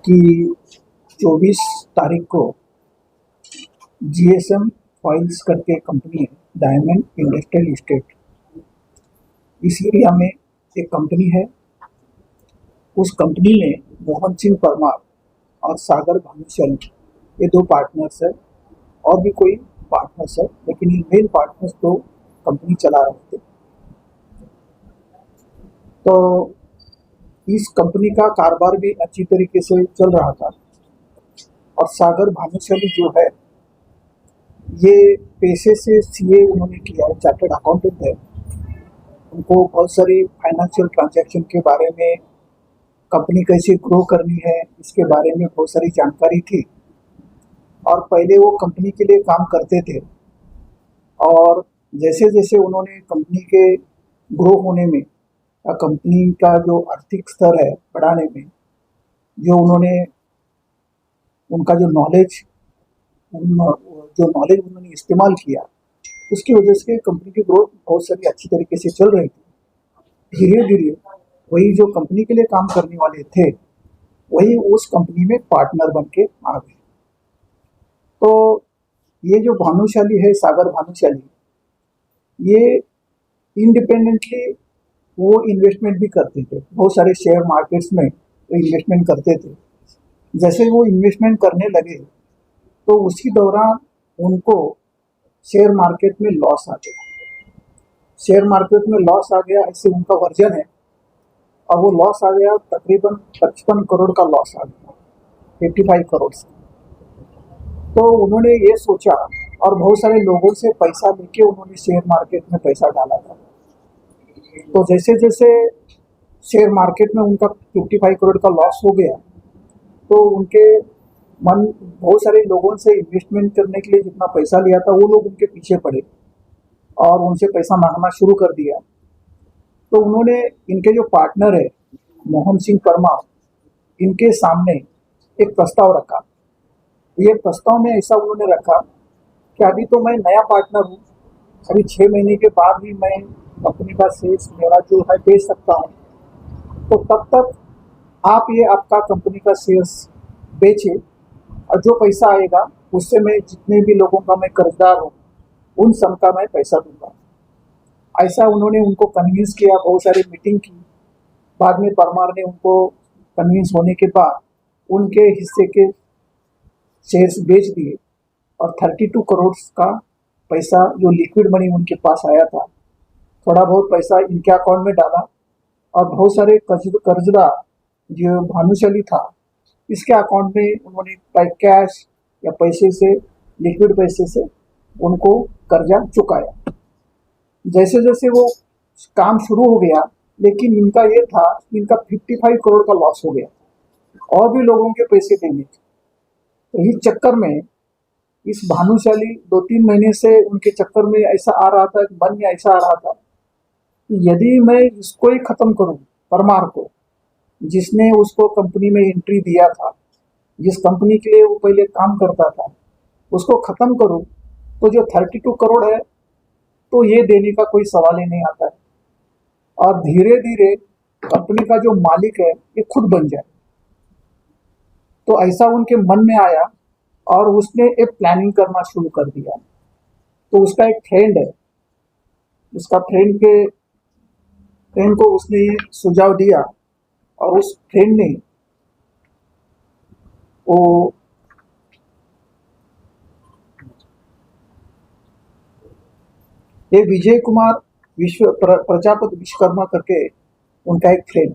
कि 24 तारीख को GSM फॉइल्स करके कंपनी है, डायमंड इंडस्ट्रियल इस्टेट, इस एरिया में एक कंपनी है। उस कंपनी में मोहन सिंह परमार और सागर भानुशाली ये दो पार्टनर्स है, और भी कोई पार्टनर्स है, लेकिन ये मेन पार्टनर्स तो कंपनी चला रहे थे। तो इस कंपनी का कारोबार भी अच्छी तरीके से चल रहा था। और सागर भानुशाली जो है, ये पेशे से CA उन्होंने किया है, चार्टर्ड अकाउंटेंट है। उनको बहुत सारी फाइनेंशियल ट्रांजैक्शन के बारे में, कंपनी कैसे ग्रो करनी है इसके बारे में बहुत सारी जानकारी थी। और पहले वो कंपनी के लिए काम करते थे, और जैसे जैसे उन्होंने कंपनी के ग्रो होने में, कंपनी का जो आर्थिक स्तर है बढ़ाने में, जो उनका जो नॉलेज उन्होंने इस्तेमाल किया, उसकी वजह से कंपनी की ग्रोथ बहुत सारी अच्छी तरीके से चल रही थी। धीरे धीरे वही जो कंपनी के लिए काम करने वाले थे, वही उस कंपनी में पार्टनर बन के आ गए। तो ये जो भानुशाली है, सागर भानुशाली, ये इंडिपेंडेंटली वो इन्वेस्टमेंट भी करते थे, बहुत सारे शेयर मार्केट्स में वो इन्वेस्टमेंट करते थे। जैसे वो इन्वेस्टमेंट करने लगे तो उसी दौरान उनको शेयर मार्केट में लॉस आ गया। शेयर मार्केट में लॉस आ गया, ऐसे उनका वर्जन है, और वो लॉस आ गया तकरीबन 55 करोड़ का लॉस आ गया, 55 करोड़ से। तो उन्होंने ये सोचा, और बहुत सारे लोगों से पैसा लेके उन्होंने शेयर मार्केट में पैसा डाला था। तो जैसे जैसे शेयर मार्केट में उनका 55 करोड़ का लॉस हो गया, तो उनके बहुत सारे लोगों से इन्वेस्टमेंट करने के लिए जितना पैसा लिया था, वो लोग उनके पीछे पड़े और उनसे पैसा मांगना शुरू कर दिया। तो उन्होंने, इनके जो पार्टनर है मोहन सिंह परमार, इनके सामने एक प्रस्ताव रखा। ये प्रस्ताव में ऐसा उन्होंने रखा कि अभी तो मैं नया पार्टनर हूँ, अभी 6 महीने के बाद ही मैं कंपनी का शेयर्स मेरा जो है बेच सकता हूँ। तो तब तक आप ये आपका कंपनी का शेयर्स बेचे, और जो पैसा आएगा उससे मैं जितने भी लोगों का मैं कर्जदार हूँ, उन सब का मैं पैसा दूंगा। ऐसा उन्होंने उनको कन्विंस किया, बहुत सारी मीटिंग की। बाद में परमार ने उनको कन्विंस होने के बाद उनके हिस्से के शेयर्स बेच दिए, और 32 करोड़ का पैसा जो लिक्विड मनी उनके पास आया था, थोड़ा बहुत पैसा इनके अकाउंट में डाला, और बहुत सारे कर्जदार जो भानुशाली था, इसके अकाउंट में उन्होंने कैश या पैसे से, लिक्विड पैसे से उनको कर्जा चुकाया। जैसे जैसे वो काम शुरू हो गया, लेकिन इनका ये था कि इनका 55 करोड़ का लॉस हो गया, और भी लोगों के पैसे देने थे। तो इस चक्कर में इस भानुशाली 2-3 महीने से उनके चक्कर में ऐसा आ रहा था, मन में ऐसा आ रहा था कि यदि मैं इसको ही खत्म करूं, परमार को, जिसने उसको कंपनी में एंट्री दिया था, जिस कंपनी के लिए वो पहले काम करता था, उसको खत्म करूं, तो जो 32 करोड़ है तो ये देने का कोई सवाल ही नहीं आता है, और धीरे धीरे कंपनी का जो मालिक है ये खुद बन जाए। तो ऐसा उनके मन में आया, और उसने एक प्लानिंग करना शुरू कर दिया। तो उसका एक फ्रेंड है, उसका फ्रेंड को उसने ये सुझाव दिया, और उस फ्रेंड ने वो ये विजय कुमार प्रजापति विश्वकर्मा करके उनका एक फ्रेंड,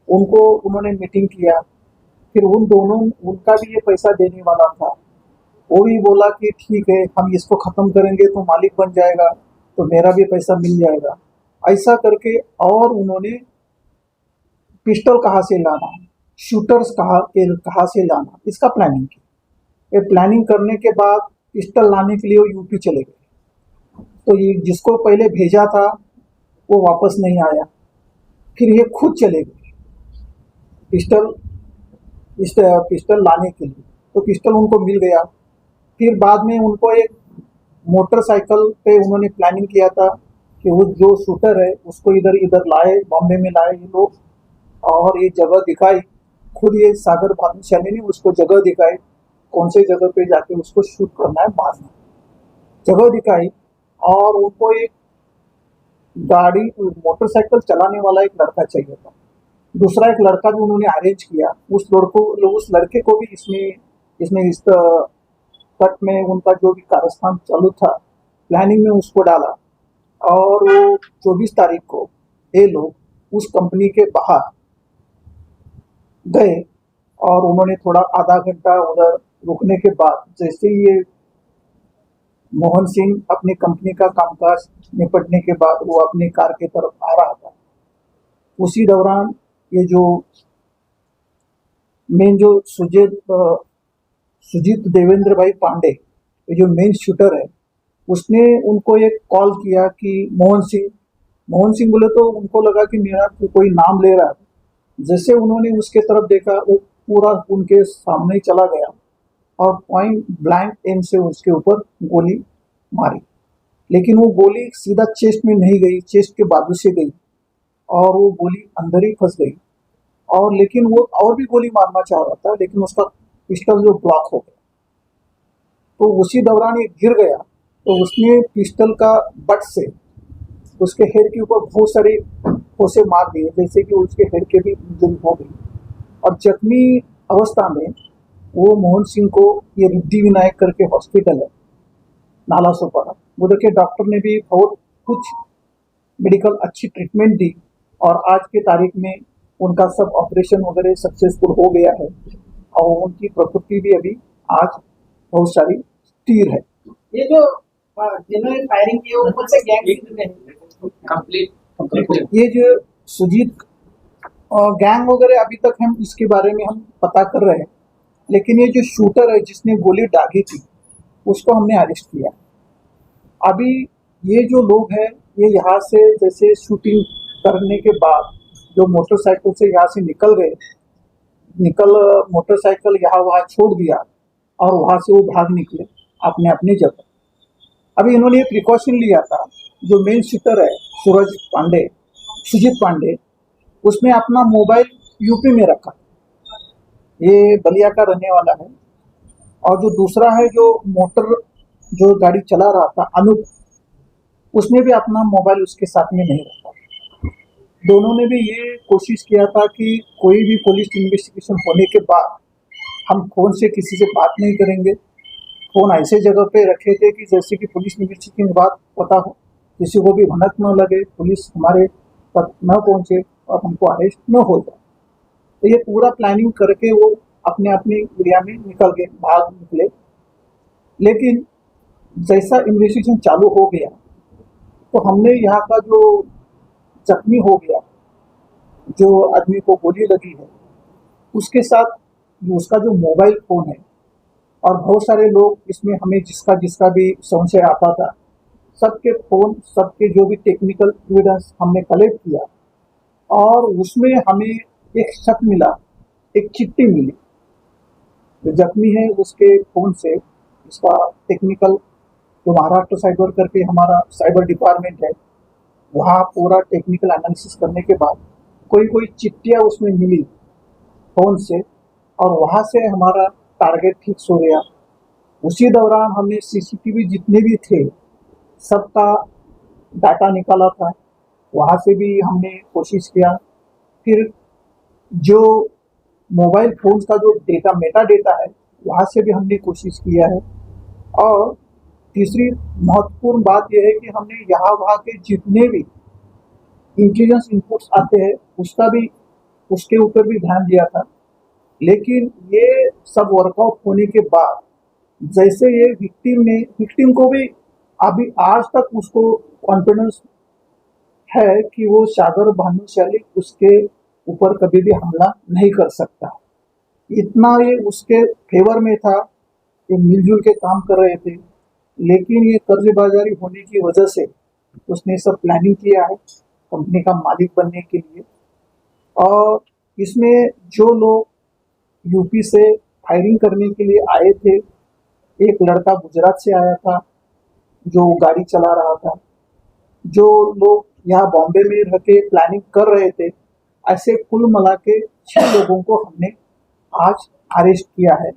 उनको उन्होंने मीटिंग किया। फिर उनका भी ये पैसा देने वाला था, वो भी बोला कि ठीक है, हम इसको ख़त्म करेंगे तो मालिक बन जाएगा, तो मेरा भी पैसा मिल जाएगा। ऐसा करके, और उन्होंने पिस्टल कहाँ से लाना, शूटर्स कहाँ से लाना, इसका प्लानिंग की। ये प्लानिंग करने के बाद पिस्टल लाने के लिए वो यूपी चले गए। तो ये जिसको पहले भेजा था वो वापस नहीं आया, फिर ये खुद चले गए पिस्टल लाने के लिए। तो पिस्टल उनको मिल गया। फिर बाद में उनको एक मोटरसाइकिल पे उन्होंने प्लानिंग किया था कि वो जो शूटर है उसको इधर लाए, बॉम्बे में लाए ये लोग, और ये जगह दिखाई खुद ये सागर भानुशाली ने उसको जगह दिखाई, कौन से जगह पे जाके उसको शूट करना है, मारना जगह दिखाई। और उनको एक गाड़ी मोटरसाइकिल चलाने वाला एक लड़का चाहिए था, दूसरा एक लड़का भी उन्होंने अरेंज किया। उस लड़के को भी इसमें इसमें इस कट में उनका जो भी कारस्थान चालू था प्लानिंग में उसको डाला। और वो 24 तारीख को ये लोग उस कंपनी के बाहर गए और उन्होंने थोड़ा आधा घंटा उधर रुकने के बाद जैसे ही ये मोहन सिंह अपनी कंपनी का कामकाज निपटने के बाद वो अपनी कार की तरफ आ रहा था, उसी दौरान ये जो मेन जो सुजीत देवेंद्र भाई पांडे, ये जो मेन शूटर है, उसने उनको एक कॉल किया कि मोहन सिंह बोले तो उनको लगा कि मेरा कोई नाम ले रहा है। जैसे उन्होंने उसके तरफ देखा वो पूरा उनके सामने चला गया और पॉइंट ब्लैंक एम से उसके ऊपर गोली मारी। लेकिन वो गोली सीधा चेस्ट में नहीं गई, चेस्ट के बाजू से गई और वो गोली अंदर ही फंस गई। और लेकिन वो और भी गोली मारना चाह रहा था, लेकिन उसका पिस्टल जो ब्लॉक हो गया। तो उसी दौरान ये गिर गया, तो उसने पिस्टल का बट से उसके हेड के ऊपर बहुत सारे ठोसे मार दिए, जैसे कि उसके हेड के भी इंजरी हो गई। और जख्मी अवस्था में वो मोहन सिंह को ये रिद्धि विनायक करके हॉस्पिटल है नाला सोपारा, उधर के डॉक्टर ने भी बहुत कुछ मेडिकल अच्छी ट्रीटमेंट दी और आज के तारीख में उनका सब ऑपरेशन वगैरह सक्सेसफुल हो गया है और उनकी प्रकृति भी अभी आज बहुत सारी स्थिर है। ये जो जिन्होंने फायरिंग की वो कौन से गैंग कंप्लीट ये जो सुजीत गैंग वगैरह अभी तक हम इसके बारे में हम पता कर रहे हैं, लेकिन ये जो शूटर है जिसने गोली दागी थी उसको हमने अरेस्ट किया। अभी ये जो लोग हैं ये यहाँ से जैसे शूटिंग करने के बाद जो मोटरसाइकिल से यहाँ से मोटरसाइकिल यहाँ वहाँ छोड़ दिया और वहाँ से वो भाग निकले अपने अपनी जगह। अभी इन्होंने ये प्रिकॉशन लिया था, जो मेन शूटर है सुजीत पांडे, उसने अपना मोबाइल यूपी में रखा, ये बलिया का रहने वाला है। और जो दूसरा है जो गाड़ी चला रहा था अनूप, उसने भी अपना मोबाइल उसके साथ में नहीं रखा। दोनों ने भी ये कोशिश किया था कि कोई भी पुलिस इन्वेस्टिगेशन होने के बाद हम फोन से किसी से बात नहीं करेंगे। फोन ऐसे जगह पे रखे थे कि जैसे कि पुलिस इन्वेस्टिगेशन के बाद पता हो, किसी को भी भनक न लगे, पुलिस हमारे तक न पहुंचे और हमको अरेस्ट न हो जाए। तो ये पूरा प्लानिंग करके वो अपने अपने एरिया में भाग निकले। लेकिन जैसा इन्वेस्टिगेशन चालू हो गया तो हमने यहाँ का जो जख्मी हो गया, जो आदमी को गोली लगी है, उसके साथ उसका जो मोबाइल फोन है और बहुत सारे लोग इसमें हमें जिसका भी संशय आता था, सबके फोन, सबके जो भी टेक्निकल एविडेंस हमने कलेक्ट किया और उसमें हमें एक शक मिला, एक चिट्ठी मिली। जो जख्मी है उसके फोन से इसका टेक्निकल, जो महाराष्ट्र साइबर करके हमारा साइबर डिपार्टमेंट है, वहाँ पूरा टेक्निकल एनालिसिस करने के बाद कोई चिट्ठियाँ उसमें मिली फोन से और वहाँ से हमारा टारगेट फिक्स हो गया। उसी दौरान हमने सीसीटीवी जितने भी थे सबका डाटा निकाला था, वहाँ से भी हमने कोशिश किया। फिर जो मोबाइल फोन का जो मेटा डेटा है वहाँ से भी हमने कोशिश किया है। और तीसरी महत्वपूर्ण बात यह है कि हमने यहाँ वहाँ के जितने भी इंटेलिजेंस इनपुट्स आते हैं उसके ऊपर भी ध्यान दिया था। लेकिन ये सब वर्कआउट होने के बाद जैसे ये विक्टिम को भी अभी आज तक उसको कॉन्फिडेंस है कि वो सागर भानुशाली उसके ऊपर कभी भी हमला नहीं कर सकता। इतना ये उसके फेवर में था, ये मिलजुल के काम कर रहे थे। लेकिन ये कर्जबाजारी होने की वजह से उसने सब प्लानिंग किया है कंपनी का मालिक बनने के लिए। और इसमें जो लोग यूपी से फायरिंग करने के लिए आए थे, एक लड़का गुजरात से आया था जो गाड़ी चला रहा था, जो लोग यहाँ बॉम्बे में रह के प्लानिंग कर रहे थे, ऐसे कुल मिला के 6 लोगों को हमने आज अरेस्ट किया है।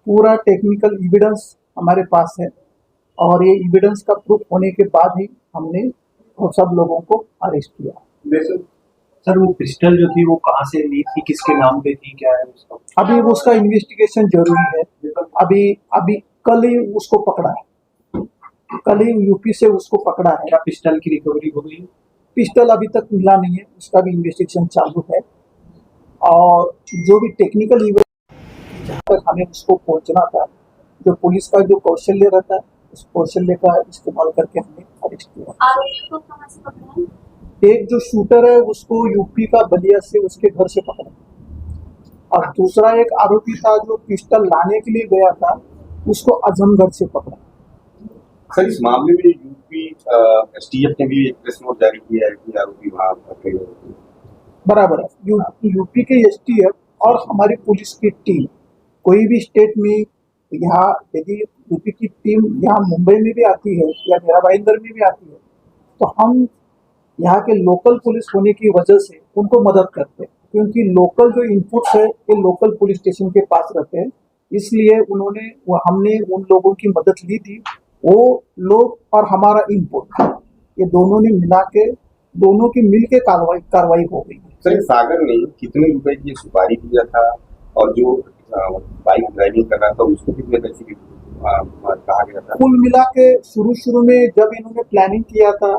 पूरा टेक्निकल एविडेंस हमारे पास है और ये एविडेंस का प्रूफ होने के बाद ही हमने वो सब लोगों को अरेस्ट किया। वैसे सर वो पिस्टल जो थी वो कहाँ से ली थी, किसके नाम पे थी, क्या है उसका? अभी उसका इन्वेस्टिगेशन जरूरी है। अभी अभी कल ही उसको पकड़ा है, कल ही यूपी से उसको पकड़ा है। क्या पिस्टल की रिकवरी हो गई? पिस्टल अभी तक मिला नहीं है, उसका भी इन्वेस्टिगेशन चालू है। और जो भी टेक्निकल एविडेंस जहाँ तक हमें उसको पहुंचना था, जो पुलिस का जो कौशल्य रहता है, उस कौशल्य का इस्तेमाल करके हमने अरेस्ट किया। आरोपी को कहाँ से पकड़ा है? एक जो शूटर है उसको यूपी का बलिया से उसके घर से पकड़ा और दूसरा एक आरोपी था जो पिस्टल लाने के लिए गया था, उसको आजमगढ़ से पकड़ा। सर इस मामले में यूपी एसटीएफ ने भी एक प्रेस नोट जारी किया है कि आरोपी वहां पकड़े गए। बराबर है। यूपी के एसटीएफ और हमारी पुलिस की टीम कोई भी स्टेट में, यहाँ यदि यूपी की टीम यहाँ मुंबई में भी आती है या मेरा भाईंदर में भी आती है, तो हम यहाँ के लोकल पुलिस होने की वजह से उनको मदद करते हैं, क्योंकि लोकल जो इनपुट्स है ये लोकल पुलिस स्टेशन के पास रहते हैं। इसलिए हमने उन लोगों की मदद ली थी। वो लोग और हमारा इनपुट ये दोनों ने मिला के, दोनों की मिल के कार्रवाई हो गई। सर सागर ने कितने रुपए की सुपारी दिया था और जो बाइक ड्राइविंग कर रहा था उसको कितने पैसे की कहा गया था? कुल मिला के शुरू में जब इन्होंने प्लानिंग किया था,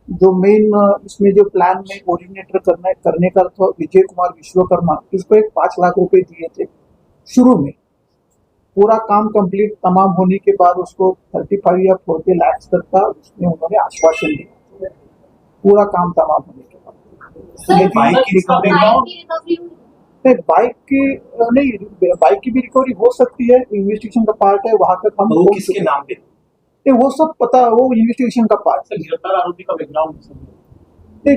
जो मेन इसमें जो प्लान में कोऑर्डिनेटर करने का था विजय कुमार विश्वकर्मा, इसको 5 लाख रुपए दिए थे शुरू में। पूरा काम कंप्लीट तमाम होने के बाद उसको 35 या 40 लाख तक का उसमें उन्होंने आश्वासन दिया, पूरा काम तमाम होने के बाद। बाइक की रिकवरी बाइक की भी रिकवरी हो सकती है, इन्वेस्टिगेशन का पार्ट है, वहां तक हम वो किसके नाम पे? वो सब पता, वो इन्वेस्टिगेशन का पार्ट है। गिरफ्तार आरोपी का बैकग्राउंड?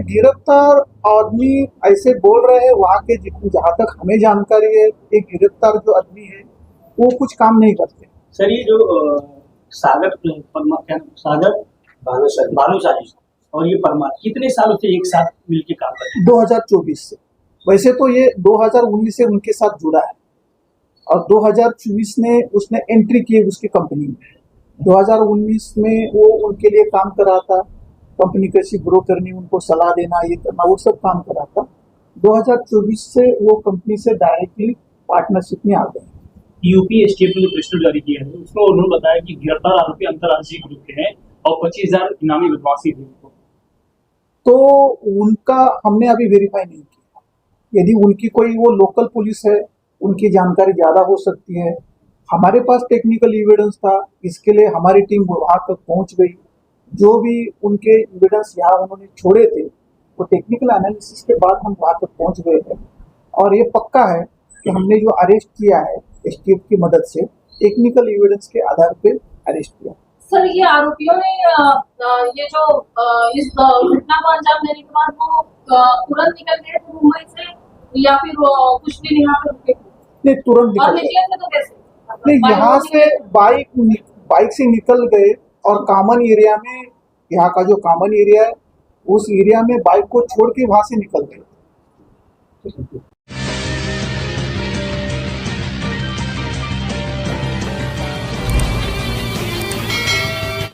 गिरफ्तार आदमी ऐसे बोल रहे हैं वहाँ के, जहाँ तक हमें जानकारी है, एक गिरफ्तार जो आदमी है वो कुछ काम नहीं करते। सर ये जो सागर भानुशाली और ये परमार कितने सालों से एक साथ मिलकर काम कर रहे हैं? 2024 से। वैसे तो ये 2019 से उनके साथ जुड़ा है और 2024 में उसने एंट्री की उसकी कंपनी में। 2019 में वो उनके लिए काम कर रहा था, कंपनी कैसी ग्रो करनी, उनको सलाह देना, ये करना, वो सब काम कर रहा था। 2024 से वो कंपनी से डायरेक्टली पार्टनरशिप में आ गए। यूपी एसटीएफ ने जो पिस्टल जारी किया है उसमें उन्होंने बताया कि गिरफ्तार आरोपी अंतर्राज्यीय ग्रुप के हैं और 25,000 इनामी बदमाशी दी उनको। तो उनका हमने अभी वेरीफाई नहीं किया। यदि उनकी कोई वो लोकल पुलिस है, उनकी जानकारी ज्यादा हो सकती है। हमारे पास टेक्निकल एविडेंस था, इसके लिए हमारी टीम वहां तक पहुंच गई। जो भी उनके एविडेंस यहाँ उन्होंने छोड़े थे वो टेक्निकल एनालिसिस के बाद हम वहां तक पहुंच गए हैं और ये पक्का है कि हमने जो अरेस्ट किया है एसटीएफ की मदद से, टेक्निकल एविडेंस के आधार पे अरेस्ट किया। सर ये आरोपियों ने ये जो इस घटना को अंजाम देने के बाद वो तुरंत निकल गए थे मुंबई से या फिर कुछ दिन यहाँ पे रुके? नहीं, तुरंत और निकल निकले थे तो कैसे? नहीं, यहाँ से बाइक से निकल गए और कॉमन एरिया में, यहाँ का जो कॉमन एरिया है उस एरिया में बाइक को छोड़ के वहां से निकल गए।